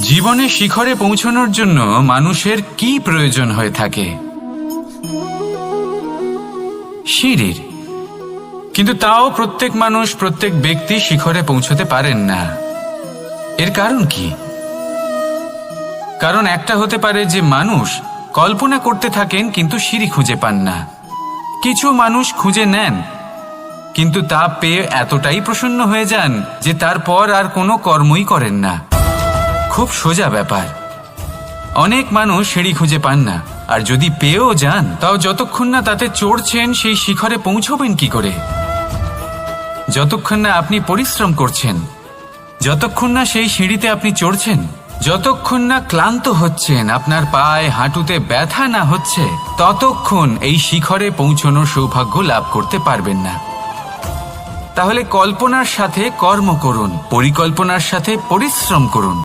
জীবনে শিখরে পৌঁছানোর জন্য মানুষের কি প্রয়োজন হয়ে থাকে? সিঁড়ির। কিন্তু তাও প্রত্যেক মানুষ, প্রত্যেক ব্যক্তি শিখরে পৌঁছতে পারেন না। এর কারণ কি? কারণ একটা হতে পারে যে মানুষ কল্পনা করতে থাকেন কিন্তু সিঁড়ি খুঁজে পান না। কিছু মানুষ খুঁজে নেন কিন্তু তা পেয়ে এতটাই প্রসন্ন হয়ে যান যে তারপর আর কোনো কর্মই করেন না। খুব সোজা ব্যাপার। অনেক মানুষ সিঁড়ি খুঁজে পান না, আর যদি পেয়েও যান তাও যতক্ষণ না তাতে চড়ছেন সেই শিখরে পৌঁছবেন কি করে? যতক্ষণ না আপনি পরিশ্রম করছেন, যতক্ষণ না সেই সিঁড়িতে আপনি চড়ছেন, যতক্ষণ না ক্লান্ত হচ্ছেন, আপনার পায়ে হাঁটুতে ব্যথা না হচ্ছে, ততক্ষণ এই শিখরে পৌঁছানোর সৌভাগ্য লাভ করতে পারবেন না। তাহলে কল্পনার সাথে কর্ম করুন, পরিকল্পনার সাথে পরিশ্রম করুন।